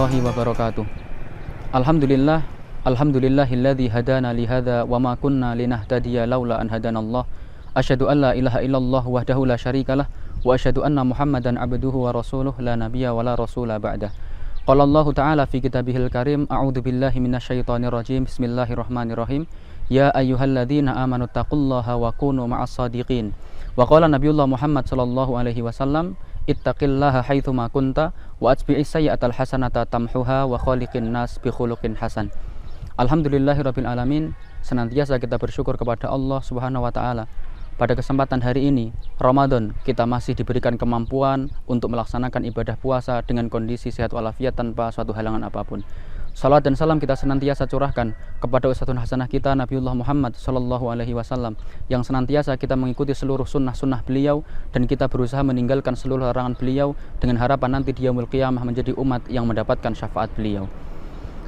warahmatullahi wabarakatuh. Alhamdulillah, alhamdulillahilladzi hadana li hadza wa ma kunna linahtadiya laula an hadanallah. Asyhadu an la ilaha illallah wahdahu la syarikalah wa asyhadu anna Muhammadan abduhu wa rasuluh la nabiyya wa la rasula ba'dah. Qala Allah Ta'ala fi kitabihil karim, a'udzu billahi minasyaitonir rajim. Bismillahirrahmanirrahim. Ya ayyuhalladzina amanu taqullaha wa kunu ma'as shadiqin. Wa qala Nabiullah Muhammad sallallahu alaihi wasallam, ittaqillaha haitsu ma kunta wa atbi'is sayyi'atal hasanata tamhuha wa khaliqin nas bi khuluqin hasan. Alhamdulillahirabbil alamin. Senantiasa kita bersyukur kepada Allah Subhanahu wa taala. Pada kesempatan hari ini, Ramadan, kita masih diberikan kemampuan untuk melaksanakan ibadah puasa dengan kondisi sehat walafiat tanpa suatu halangan apapun. Salat dan salam kita senantiasa curahkan kepada uswatun hasanah kita Nabiullah Muhammad sallallahu alaihi wasallam, yang senantiasa kita mengikuti seluruh sunnah-sunnah beliau dan kita berusaha meninggalkan seluruh larangan beliau dengan harapan nanti di yaumul qiyamah menjadi umat yang mendapatkan syafaat beliau.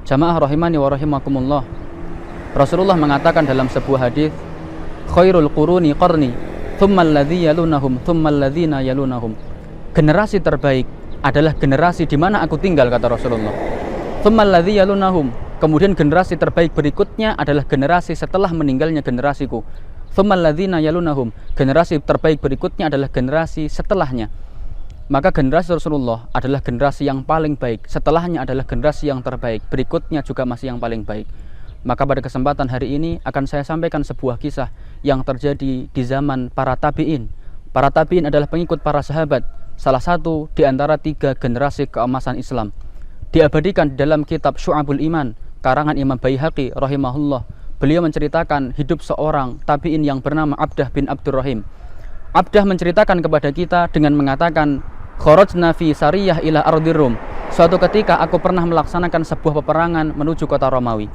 Jamaah rahimani wa rahimakumullah. Rasulullah mengatakan dalam sebuah hadis, khairul quruni qarni, thumma alladzi yalunahum, thumma alladzina yalunahum. Generasi terbaik adalah generasi di mana aku tinggal, kata Rasulullah. Thumma alladzi yalunahum. Kemudian generasi terbaik berikutnya adalah generasi setelah meninggalnya generasiku. Thumma alladzina yalunahum. Generasi terbaik berikutnya adalah generasi setelahnya. Maka generasi Rasulullah adalah generasi yang paling baik. Setelahnya adalah generasi yang terbaik. Berikutnya juga masih yang paling baik. Maka pada kesempatan hari ini akan saya sampaikan sebuah kisah yang terjadi di zaman para tabi'in. Para tabi'in adalah pengikut para sahabat, salah satu di antara 3 generasi keemasan Islam. Diabadikan dalam kitab Syu'abul Iman, karangan Imam Baihaqi rahimahullah. Beliau menceritakan hidup seorang tabi'in yang bernama Abdah bin Abdurrahim. Abdah menceritakan kepada kita dengan mengatakan, kharajna fi sariyah ila ardir Rum. Suatu ketika aku pernah melaksanakan sebuah peperangan menuju kota Romawi.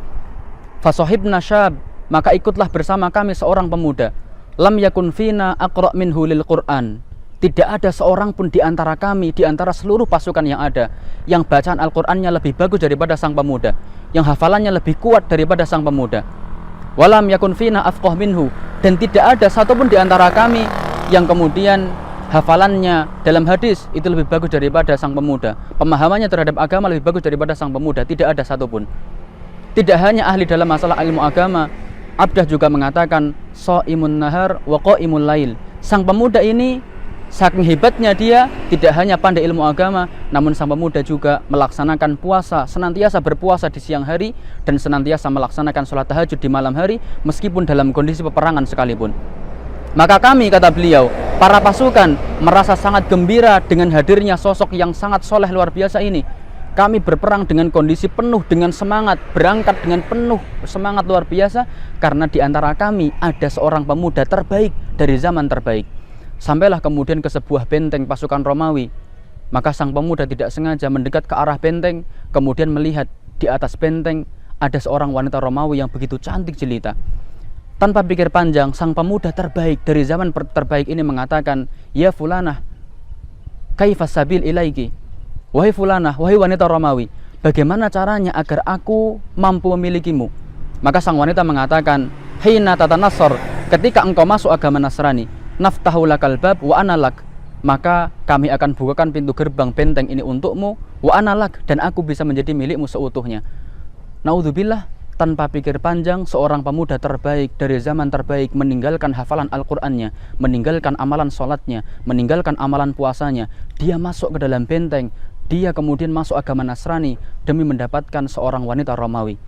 Fasahibna syab, maka ikutlah bersama kami seorang pemuda. Lam yakun fina aqra' minhu lil Qur'an. Tidak ada seorang pun di antara kami, di antara seluruh pasukan yang ada, yang bacaan Al-Qur'annya lebih bagus daripada sang pemuda, yang hafalannya lebih kuat daripada sang pemuda. Walam yakun fina afqah minhu, dan tidak ada satupun di antara kami yang kemudian hafalannya dalam hadis itu lebih bagus daripada sang pemuda. Pemahamannya terhadap agama lebih bagus daripada sang pemuda, tidak ada satupun. Tidak hanya ahli dalam masalah ilmu agama, Abdah juga mengatakan shaimun nahar wa qaimul lail. Sang pemuda ini saking hebatnya dia tidak hanya pandai ilmu agama, namun sang pemuda juga melaksanakan puasa, senantiasa berpuasa di siang hari dan senantiasa melaksanakan sholat tahajud di malam hari meskipun dalam kondisi peperangan sekalipun. Maka kami, kata beliau, para pasukan merasa sangat gembira dengan hadirnya sosok yang sangat soleh luar biasa ini. Kami berperang dengan kondisi penuh dengan semangat, berangkat dengan penuh semangat luar biasa, karena di antara kami ada seorang pemuda terbaik dari zaman terbaik. Sampailah kemudian ke sebuah benteng pasukan Romawi. Maka sang pemuda tidak sengaja mendekat ke arah benteng, kemudian melihat di atas benteng ada seorang wanita Romawi yang begitu cantik jelita. Tanpa pikir panjang, sang pemuda terbaik dari zaman terbaik ini mengatakan, ya fulanah, kaifas sabil ilaiki. Wahai fulanah, wahai wanita Romawi, bagaimana caranya agar aku mampu memilikimu? Maka sang wanita mengatakan, hina tatanassar, ketika engkau masuk agama Nasrani, naftahu lakal bab wa analak, maka kami akan bukakan pintu gerbang benteng ini untukmu, wa analak, dan aku bisa menjadi milikmu seutuhnya. Naudzubillah. Tanpa pikir panjang, seorang pemuda terbaik dari zaman terbaik meninggalkan hafalan Al-Qur'annya, meninggalkan amalan sholatnya, meninggalkan amalan puasanya. Dia masuk ke dalam benteng. Dia kemudian masuk agama Nasrani demi mendapatkan seorang wanita Romawi.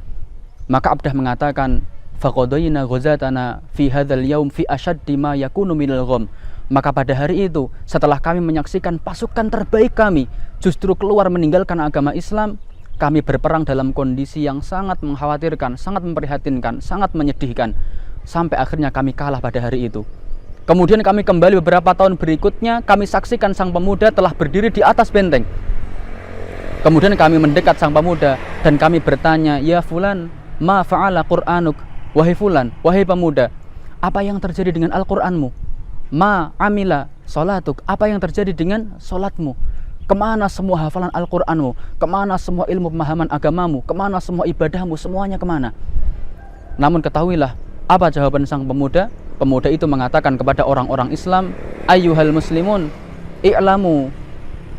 Maka Abdah mengatakan, faqadayna ghazatana fi hadzal yaum fi ashaddi ma yakunu minal gham. Maka pada hari itu, setelah kami menyaksikan pasukan terbaik kami justru keluar meninggalkan agama Islam, kami berperang dalam kondisi yang sangat mengkhawatirkan, sangat memprihatinkan, sangat menyedihkan. Sampai akhirnya kami kalah pada hari itu. Kemudian kami kembali beberapa tahun berikutnya, kami saksikan sang pemuda telah berdiri di atas benteng. Kemudian kami mendekat sang pemuda dan kami bertanya, ya fulan, ma fa'ala Qur'anuk. Wahai fulan, wahai pemuda, apa yang terjadi dengan Al-Qur'anmu? Ma amila sholatuk, apa yang terjadi dengan sholatmu? Kemana semua hafalan Al-Qur'anmu? Kemana semua ilmu pemahaman agamamu? Kemana semua ibadahmu? Semuanya kemana? Namun ketahuilah, apa jawaban sang pemuda? Pemuda itu mengatakan kepada orang-orang Islam, ayyuhal muslimun, i'lamu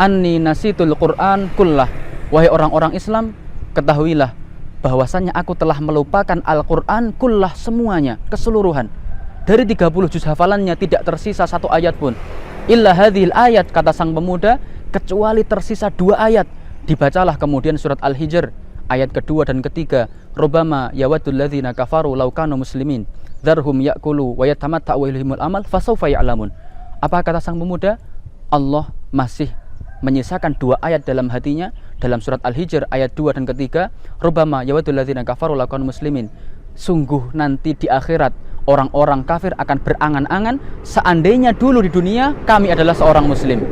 anni nasitul Qur'an kullah. Wahai orang-orang Islam, ketahuilah bahwasannya aku telah melupakan Al-Quran kullah semuanya, keseluruhan. Dari 30 juz hafalannya tidak tersisa satu ayat pun. Illa hadhil ayat, kata sang pemuda, kecuali tersisa 2 ayat. Dibacalah kemudian surat Al-Hijr ayat kedua dan ketiga. Rubbama yawaddul ladzina kafaru law kanu muslimin dzarhum ya'kulu wa yatamatta'u wa ilhimul amal fasawfa ya'lamun. Apa kata sang pemuda? Allah masih menyisakan 2 ayat dalam hatinya dalam surat Al-Hijr ayat 2 dan ketiga. Rubbama yawaddul ladzina kafaru law kanu muslimin. Sungguh nanti di akhirat orang-orang kafir akan berangan-angan seandainya dulu di dunia kami adalah seorang muslim.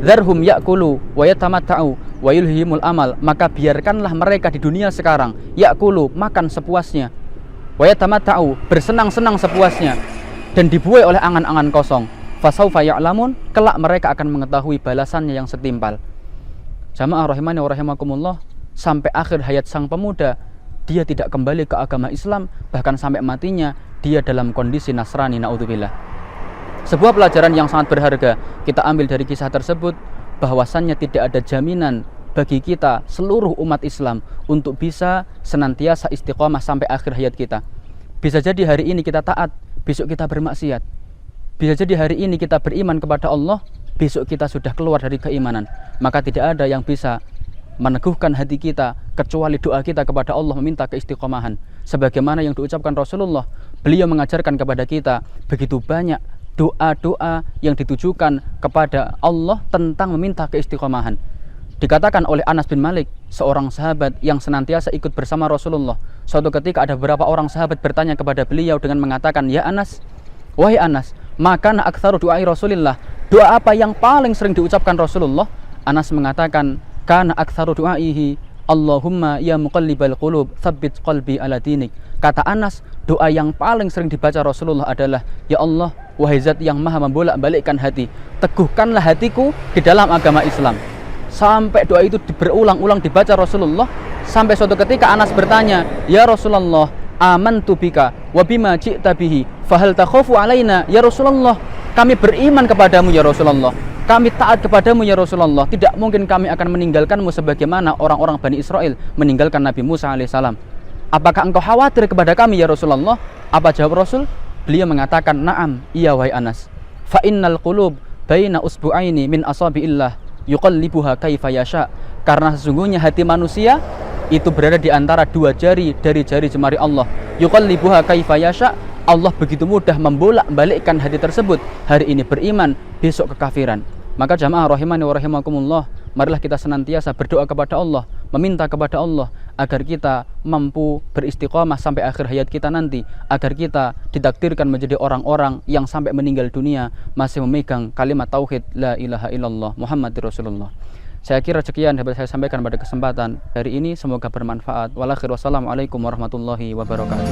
Dzarhum ya'kulu wa yatamatta'u wa yulhimul amal, maka biarkanlah mereka di dunia sekarang ya'kulu, makan sepuasnya, wa yatamatta'u, bersenang-senang sepuasnya, dan dibuai oleh angan-angan kosong. Fasaufa ya'lamun, kelak mereka akan mengetahui balasannya yang setimpal. Jamaah rahimani wa rahimakumullah, sampai akhir hayat sang pemuda dia tidak kembali ke agama Islam, bahkan sampai matinya dia dalam kondisi Nasrani, naudzubillah. Sebuah pelajaran yang sangat berharga kita ambil dari kisah tersebut, bahwasannya tidak ada jaminan bagi kita seluruh umat Islam untuk bisa senantiasa istiqomah sampai akhir hayat kita. Bisa jadi hari ini kita taat, besok kita bermaksiat. Bisa jadi hari ini kita beriman kepada Allah, besok kita sudah keluar dari keimanan. Maka tidak ada yang bisa meneguhkan hati kita kecuali doa kita kepada Allah meminta keistiqomahan. Sebagaimana yang diucapkan Rasulullah, beliau mengajarkan kepada kita begitu banyak doa-doa yang ditujukan kepada Allah tentang meminta keistiqomahan. Dikatakan oleh Anas bin Malik, seorang sahabat yang senantiasa ikut bersama Rasulullah. Suatu ketika ada beberapa orang sahabat bertanya kepada beliau dengan mengatakan, "Ya Anas, wahai Anas, makana aktsaru du'ai Rasulillah, doa apa yang paling sering diucapkan Rasulullah?" Anas mengatakan, "Kana aktsaru du'aihi Allahumma ya muqallibal qulub tsabbit qalbi ala dinik." Kata Anas, doa yang paling sering dibaca Rasulullah adalah, "Ya Allah, wahai zat yang maha membolak-balikkan hati, teguhkanlah hatiku di dalam agama Islam." Sampai doa itu berulang-ulang dibaca Rasulullah, sampai suatu ketika Anas bertanya, "Ya Rasulullah, amantu bika wa bima ji'ta bihi, fahal takhafu alaina ya Rasulullah?" Kami beriman kepadamu ya Rasulullah, kami taat kepadamu ya Rasulullah, tidak mungkin kami akan meninggalkanmu sebagaimana orang-orang Bani Israel meninggalkan Nabi Musa alaihissalam. Apakah engkau khawatir kepada kami ya Rasulullah? Apa jawab Rasul? Beliau mengatakan, "Na'am, iya wahai Anas. Fa innal qulub baina usbu'aini min asabi'illah yuqallibuha kaifa yasha." Karena sesungguhnya hati manusia itu berada di antara 2 jari dari jari jemari Allah. Yuqallibuha kaifa yasha. Allah begitu mudah membolak-balikkan hati tersebut. Hari ini beriman, besok kekafiran. Maka jamaah rahimani wa rahimakumullah, marilah kita senantiasa berdoa kepada Allah, meminta kepada Allah agar kita mampu beristiqamah sampai akhir hayat kita nanti, agar kita ditakdirkan menjadi orang-orang yang sampai meninggal dunia masih memegang kalimat tauhid la ilaha illallah Muhammadur Rasulullah. Saya kira sekian dapat saya sampaikan pada kesempatan hari ini, semoga bermanfaat. Wassalamualaikum warahmatullahi wabarakatuh.